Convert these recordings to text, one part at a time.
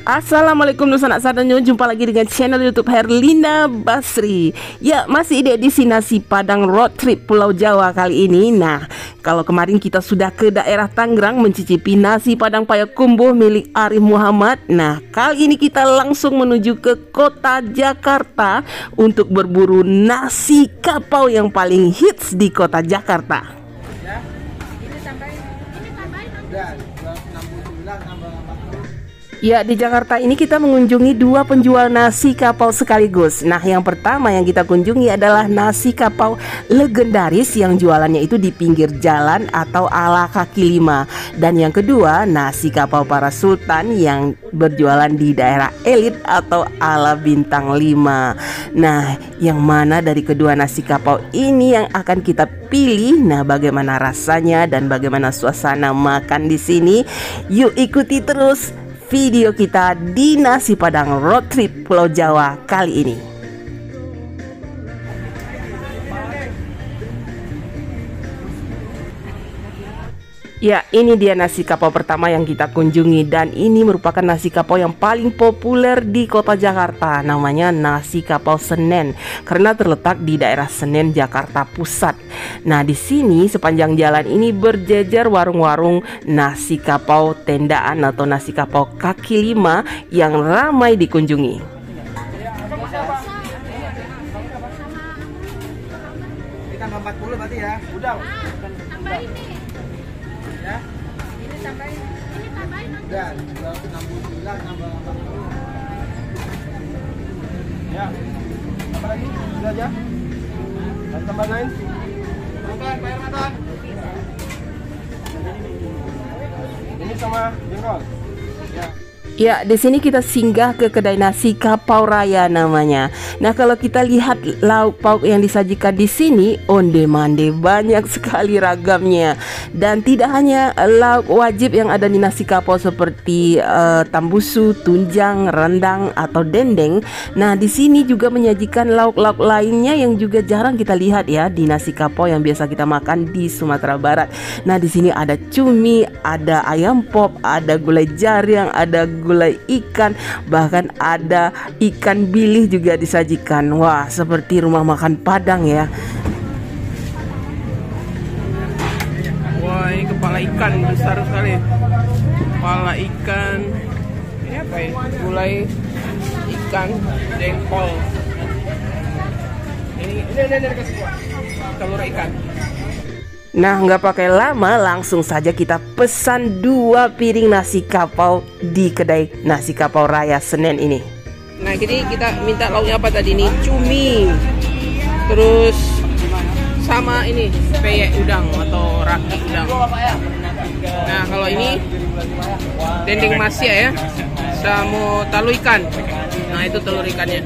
Assalamualaikum Nusa Sadanyo, jumpa lagi dengan channel YouTube Herlina Basri. Ya, masih di edisi nasi Padang road trip Pulau Jawa kali ini. Nah, kalau kemarin kita sudah ke daerah Tangerang mencicipi nasi Padang Payakumbuh milik Arif Muhammad. Nah, kali ini kita langsung menuju ke kota Jakarta untuk berburu nasi kapau yang paling hits di kota Jakarta. Ya. Ini tambahin. Udah, 69 tambah 40. Ya, di Jakarta ini kita mengunjungi dua penjual nasi kapau sekaligus. Nah, yang pertama yang kita kunjungi adalah nasi kapau legendaris yang jualannya itu di pinggir jalan atau ala kaki lima. Dan yang kedua, nasi kapau para sultan yang berjualan di daerah elit atau ala bintang 5. Nah, yang mana dari kedua nasi kapau ini yang akan kita pilih? Nah, bagaimana rasanya dan bagaimana suasana makan di sini? Yuk ikuti terus video kita di nasi Padang road trip Pulau Jawa kali ini. Ya, ini dia nasi kapau pertama yang kita kunjungi. Dan ini merupakan nasi kapau yang paling populer di kota Jakarta. Namanya nasi kapau Senen, karena terletak di daerah Senen, Jakarta Pusat. Nah, di sini sepanjang jalan ini berjejer warung-warung nasi kapau tendaan atau nasi kapau kaki lima yang ramai dikunjungi. Ini tambah 40 berarti ya. Udah. Tambah ini. Ya. Ini tambahin. Ini tambahin. Udah, 69 tambah 40. Ya. Tambah lagi. Udah aja. Dan tambah lain. Bukan, bayar makan. Ini sama jengkol. Ya. Ya, di sini kita singgah ke kedai nasi Kapau Raya namanya. Nah, kalau kita lihat lauk pauk yang disajikan di sini, onde-mande banyak sekali ragamnya. Dan tidak hanya lauk wajib yang ada di nasi kapau seperti tambusu, tunjang, rendang atau dendeng. Nah, di sini juga menyajikan lauk-lauk lainnya yang juga jarang kita lihat ya di nasi kapau yang biasa kita makan di Sumatera Barat. Nah, di sini ada cumi, ada ayam pop, ada gulai jaring, ada gulai ikan, bahkan ada ikan bilih juga disajikan. Wah, seperti rumah makan Padang ya. Wah, ini kepala ikan besar sekali. Kepala ikan. Ini apa ya? Gulai ikan, jengkol. Ini kasih gua. Telur ikan. Nah, nggak pakai lama, langsung saja kita pesan 2 piring nasi kapau di kedai nasi Kapau Raya Senen ini. Nah, jadi kita minta lauknya apa tadi nih? Cumi. Terus sama ini peyek udang atau raki udang. Nah, kalau ini dendeng masya ya, sama talu ikan. Nah, itu telur ikannya.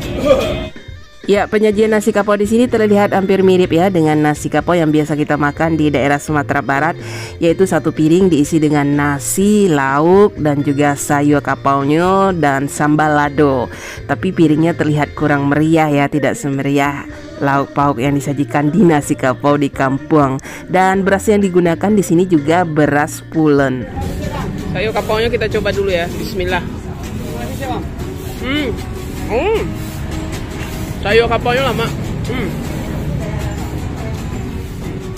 Ya, penyajian nasi kapau di sini terlihat hampir mirip ya dengan nasi kapau yang biasa kita makan di daerah Sumatera Barat, yaitu 1 piring diisi dengan nasi, lauk, dan juga sayur kapaunya dan sambal lado. Tapi piringnya terlihat kurang meriah ya, tidak semeriah lauk pauk yang disajikan di nasi kapau di kampung. Dan beras yang digunakan di sini juga beras pulen. Sayur kapaunya kita coba dulu ya. Bismillah. Sayur kapaunya lama.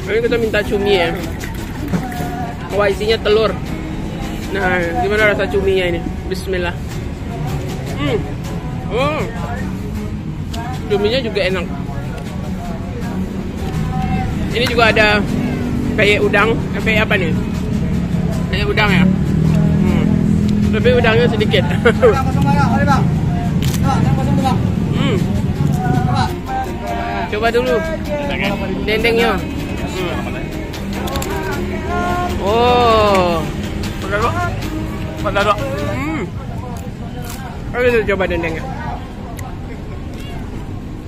Ini kita minta cumi ya. Wah, isinya telur. Nah, gimana rasa cuminya ini? Bismillah. Cuminya juga enak. Ini juga ada peyek udang. Peyek apa nih? Peyek udang ya. Tapi udangnya sedikit. Coba dulu dendengnya. Oh, padahal. Kita coba dendengnya.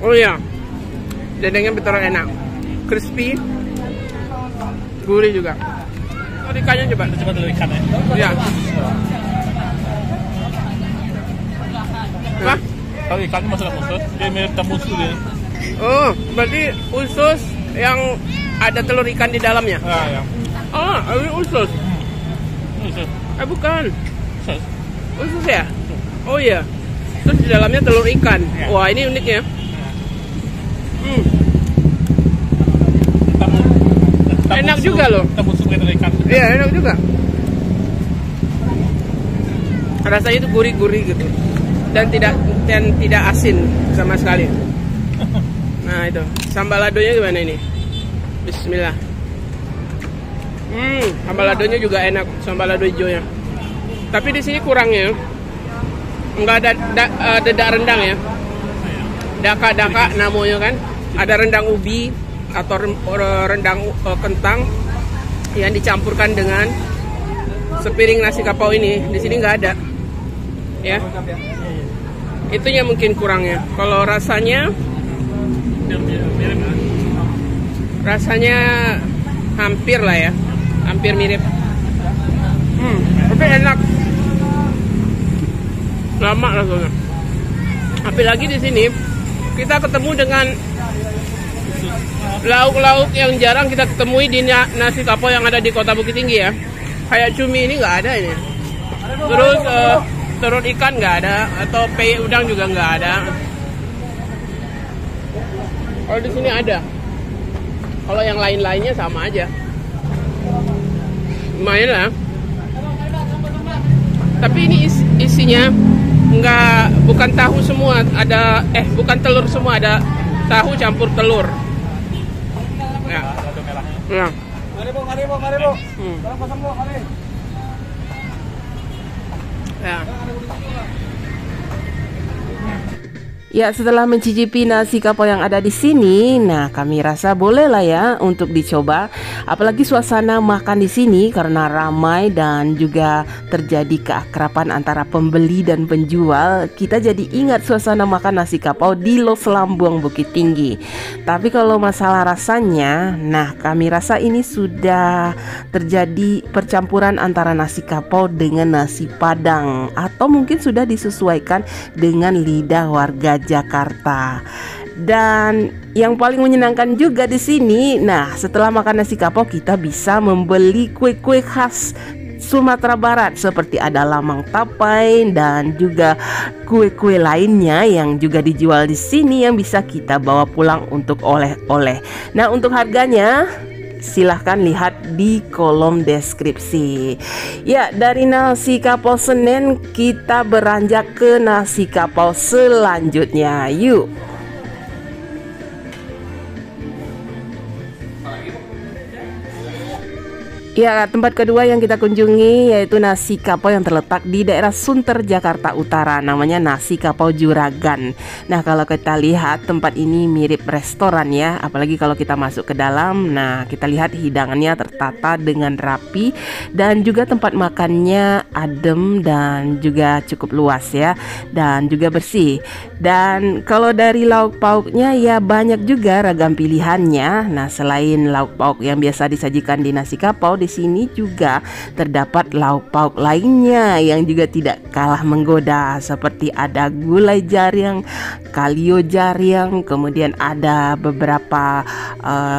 Oh ya, dendengnya betul enak, crispy, gurih juga. Oh, ikannya coba dulu ikan ya. Ya. Wah, kalau ikannya masuk usus, dia mirip tambusu dia. Oh, berarti usus yang ada telur ikan di dalamnya. Ya. Oh, ini usus. Usus. Bukan. Usus ya? Oh iya. Terus di dalamnya telur ikan. Ya. Wah, ini uniknya. Enak juga loh. Tambusuk telur ikan. Iya, enak juga. Rasanya itu gurih-gurih gitu. Dan tidak asin sama sekali. Nah, itu. Sambal ladonya gimana ini? Bismillah. Sambal ladonya juga enak, sambal lado hijaunya. Tapi di sini kurangnya nggak ada dedak rendang ya. Daka-daka namanya kan. Ada rendang ubi atau rendang kentang yang dicampurkan dengan sepiring nasi kapau ini. Di sini nggak ada. Ya. Itunya mungkin kurangnya. Kalau rasanya hampir lah ya. Hampir mirip. Tapi enak. Lama rasanya. Apalagi di sini kita ketemu dengan lauk-lauk yang jarang kita ketemui di nasi kapau yang ada di Kota Bukit Tinggi ya. Kayak cumi ini nggak ada ini. Terus telur ikan nggak ada, atau peye udang juga nggak ada. Kalau di sini ada. Kalau yang lain-lainnya sama aja. Lumayan lah. Tapi ini isinya bukan tahu semua, bukan telur semua, ada tahu campur telur. Ya. Ya. Mari bu. Tolong pasang bu, mari. Ya. Ya, setelah mencicipi nasi kapau yang ada di sini, nah kami rasa boleh lah ya untuk dicoba. Apalagi suasana makan di sini karena ramai dan juga terjadi keakraban antara pembeli dan penjual. Kita jadi ingat suasana makan nasi kapau di Los Lambuang Bukit Tinggi. Tapi kalau masalah rasanya, nah kami rasa ini sudah terjadi percampuran antara nasi kapau dengan nasi padang, atau mungkin sudah disesuaikan dengan lidah warga Jakarta. Dan yang paling menyenangkan juga di sini, nah setelah makan nasi kapau kita bisa membeli kue-kue khas Sumatera Barat seperti ada lamang tapai dan juga kue-kue lainnya yang juga dijual di sini yang bisa kita bawa pulang untuk oleh-oleh. Nah, untuk harganya silahkan lihat di kolom deskripsi. Ya, dari nasi kapau Senen kita beranjak ke nasi kapau selanjutnya. Yuk. Ya, tempat kedua yang kita kunjungi yaitu nasi kapau yang terletak di daerah Sunter, Jakarta Utara. Namanya nasi kapau Juragan. Nah, kalau kita lihat tempat ini mirip restoran ya. Apalagi kalau kita masuk ke dalam. Nah, kita lihat hidangannya tertata dengan rapi. Dan juga tempat makannya adem dan juga cukup luas ya. Dan juga bersih. Dan kalau dari lauk pauknya ya banyak juga ragam pilihannya. Nah, selain lauk pauk yang biasa disajikan di nasi kapau, di sini juga terdapat lauk pauk lainnya yang juga tidak kalah menggoda, seperti ada gulai jaring, kalio jaring, kemudian ada beberapa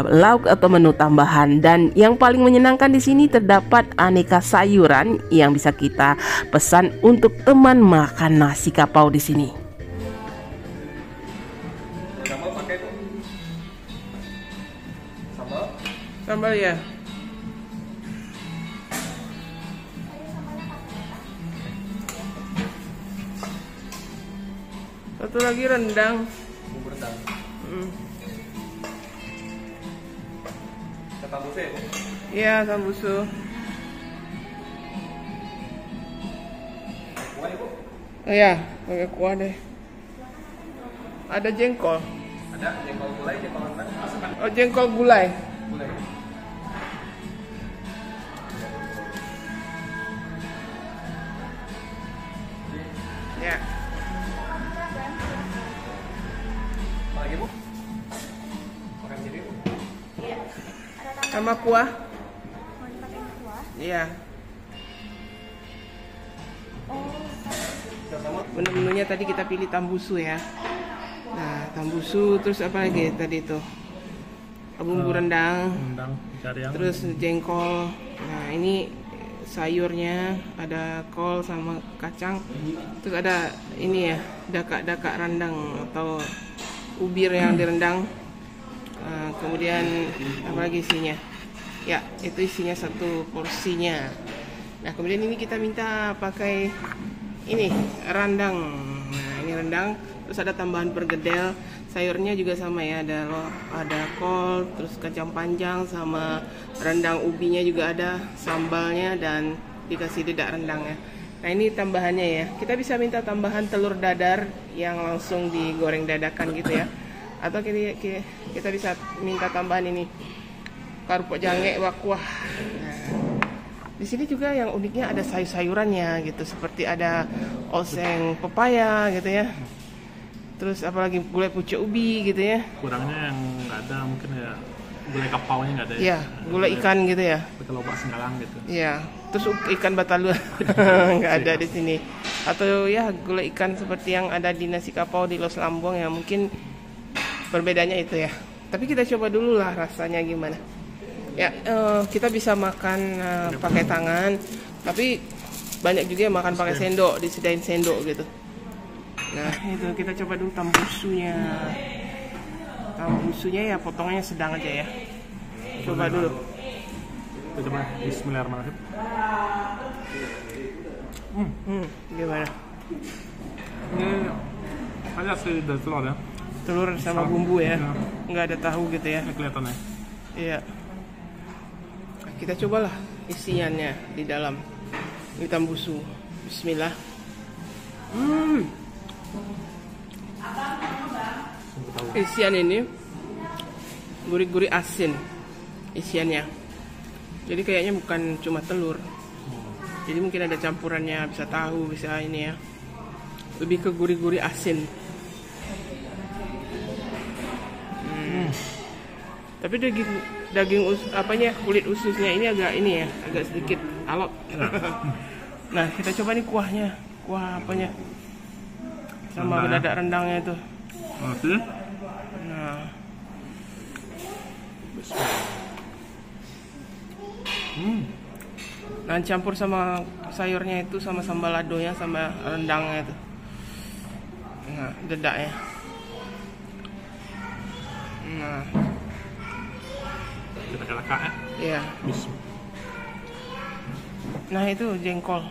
lauk atau menu tambahan. Dan yang paling menyenangkan di sini terdapat aneka sayuran yang bisa kita pesan untuk teman makan nasi kapau di sini. Sambal ya. Satu lagi rendang. Bumbu rendang. Kita tambusu ya bu? Iya, tambusu. Kuah ya bu? Oh iya, pakai kuah deh. Ada jengkol. Ada jengkol gulai, jengkol rendang. Oh, jengkol gulai. Gulai. Ya. Apa lagi bu? Makan sini bu? Sama kuah. Iya. Menu-menunya tadi kita pilih tambusu ya. Nah, tambusu terus apa lagi tadi itu? Bumbu rendang. Rendang, jaring. Terus jengkol. Nah, ini sayurnya, ada kol sama kacang. Terus ada ini ya, dakak-dakak rendang atau ubir yang direndang. Kemudian apa lagi isinya? Ya, itu isinya satu porsinya. Nah, kemudian ini kita minta pakai ini rendang. Nah, ini rendang. Terus ada tambahan pergedel. Sayurnya juga sama ya, ada kol, terus kacang panjang sama rendang ubinya juga ada, sambalnya dan dikasih dedak rendangnya. Nah, ini tambahannya ya. Kita bisa minta tambahan telur dadar yang langsung digoreng dadakan gitu ya. Atau kita bisa minta tambahan ini kerupuk jange wakuah. Nah, di sini juga yang uniknya ada sayur-sayurannya gitu, seperti ada oseng pepaya gitu ya. Terus apalagi gulai pucuk ubi gitu ya. Kurangnya yang nggak ada mungkin ya gulai kapaunya nggak ada ya. Iya, gulai ikan gitu ya. Betul lobak senggalang gitu. Iya, terus ikan batalua nggak ada di sini. Atau ya gulai ikan seperti yang ada di nasi kapau di Los Lambong ya, mungkin perbedaannya itu ya. Tapi kita coba dulu lah rasanya gimana. Ya, kita bisa makan pakai tangan, tapi banyak juga yang makan pakai sendok, disediain sendok gitu. Nah, itu kita coba dulu tambusunya. Tambusunya ya potongannya sedang aja ya. Coba dulu. Kita coba bismillahirrahmanirrahim. Gimana? Ini ada sih dari telur ya. Telur sama bumbu ya. Ya. Nggak ada tahu gitu ya. Ini kelihatannya. Iya. Kita cobalah isiannya di dalam. Ini tambusu. Bismillah. Isian ini gurih-gurih asin isiannya. Jadi kayaknya bukan cuma telur. Jadi mungkin ada campurannya, bisa tahu, bisa ini ya. Lebih ke gurih-gurih asin. Tapi daging kulit ususnya ini agak sedikit alot. Nah, kita coba nih kuahnya. Kuah apanya? Sama dadak rendangnya itu. Masih? Nah. Nah, campur sama sayurnya itu, sama sambal ladonya, sama rendangnya itu. Nah, dedaknya. Nah, Kita kelakak ya. iya. Bismillah. Nah, itu jengkol.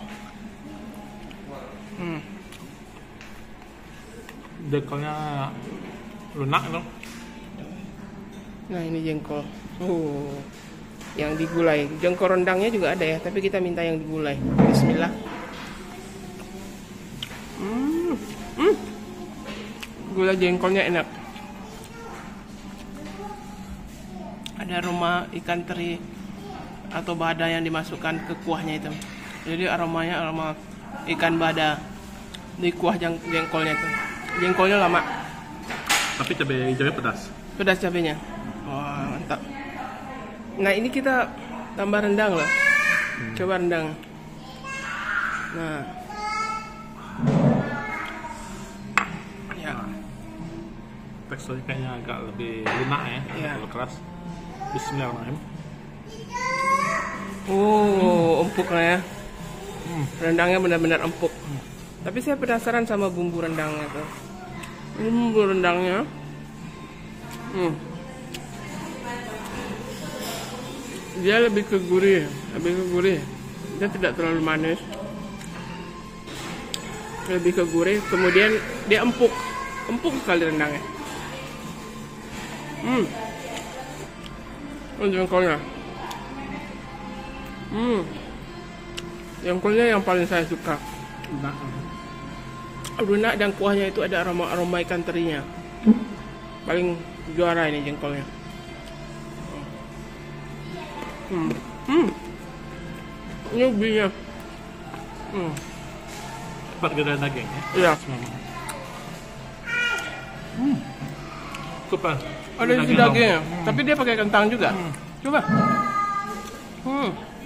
Jengkolnya lunak dong. Nah, ini jengkol. Yang digulai. Jengkol rendangnya juga ada ya, tapi kita minta yang digulai. Bismillah. Gula jengkolnya enak. Ada aroma ikan teri atau bada yang dimasukkan ke kuahnya itu. Jadi aromanya aroma ikan bada di kuah jengkolnya itu. Jengkolnya lama. Tapi cabai hijaunya pedas. Pedas cabenya. Wah, mantap. Nah, ini kita tambah rendang loh. Coba rendang. Nah. Ya. Teksturnya kayaknya agak lebih lunak ya. Iya. Kalau keras. Bismillahirrahmanirrahim. Empuk lah ya. Rendangnya benar-benar empuk. Tapi saya penasaran sama bumbu rendangnya tuh. Bumbu rendangnya. Dia lebih ke gurih, Dia tidak terlalu manis. Lebih ke gurih, kemudian dia empuk sekali rendangnya. Jengkolnya. Jengkolnya yang paling saya suka. Lunak dan kuahnya itu ada aroma ikan terinya. Paling juara ini jengkolnya. Ini ubinya. Pergedel daging ya. Iya. Super. Ada isi dagingnya, tapi dia pakai kentang juga. Coba.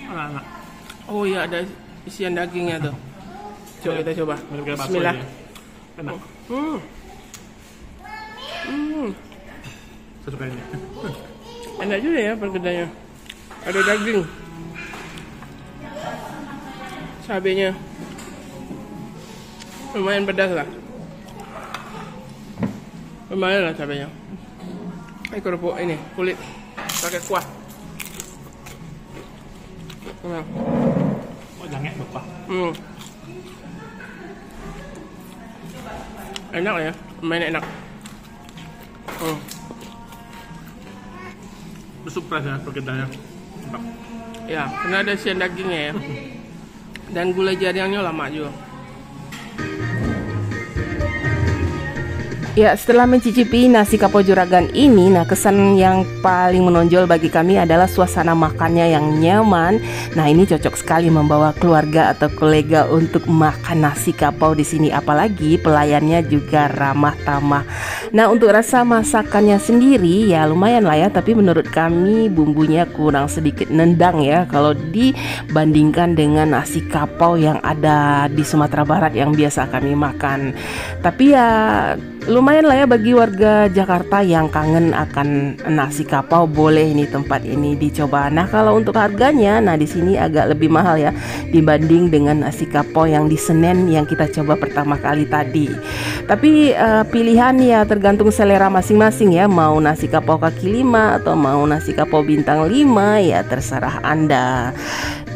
Anak-anak. Oh iya, ada isian dagingnya tuh. Coba kita coba. Bismillah. Enak. Saya suka ini. Enak juga ya pergedelnya. Ada daging. cabenya lumayan pedas lah. Lumayan lah cabenya. Ini kerupuk ini kulit pakai kuah. Nah. Oh, jangan lupa. Enak lah ya, lumayan enak. Bersurprise ya perkedanya. Ya, karena ada isian dagingnya ya. Dan gula jaringnya lama juga. Ya, setelah mencicipi nasi kapau juragan ini, nah kesan yang paling menonjol bagi kami adalah suasana makannya yang nyaman. Nah, ini cocok sekali membawa keluarga atau kolega untuk makan nasi kapau di sini, apalagi pelayannya juga ramah tamah. Nah, untuk rasa masakannya sendiri ya lumayan lah ya, tapi menurut kami bumbunya kurang sedikit nendang ya kalau dibandingkan dengan nasi kapau yang ada di Sumatera Barat yang biasa kami makan. Tapi ya lumayan lah ya bagi warga Jakarta yang kangen akan nasi kapau, boleh ini tempat ini dicoba. Nah, kalau untuk harganya, nah di sini agak lebih mahal ya dibanding dengan nasi kapau yang di Senen yang kita coba pertama kali tadi. Tapi pilihan ya tergantung selera masing-masing ya, mau nasi kapau kaki 5 atau mau nasi kapau bintang 5 ya terserah Anda.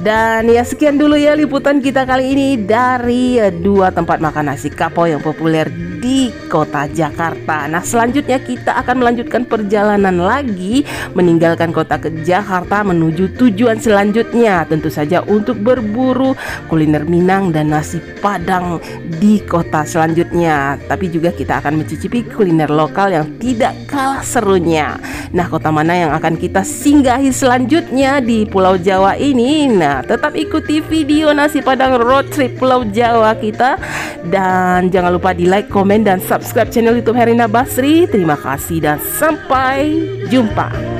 Dan ya sekian dulu ya liputan kita kali ini dari dua tempat makan nasi kapau yang populer di kota Jakarta. Nah, selanjutnya kita akan melanjutkan perjalanan lagi meninggalkan kota ke Jakarta menuju tujuan selanjutnya, tentu saja untuk berburu kuliner Minang dan nasi Padang di kota selanjutnya. Tapi juga kita akan mencicipi kuliner lokal yang tidak kalah serunya. Nah, kota mana yang akan kita singgahi selanjutnya di Pulau Jawa ini? Nah, tetap ikuti video nasi Padang road trip Pulau Jawa kita. Dan jangan lupa di like, komen, dan subscribe channel YouTube Herina Basri. Terima kasih dan sampai jumpa.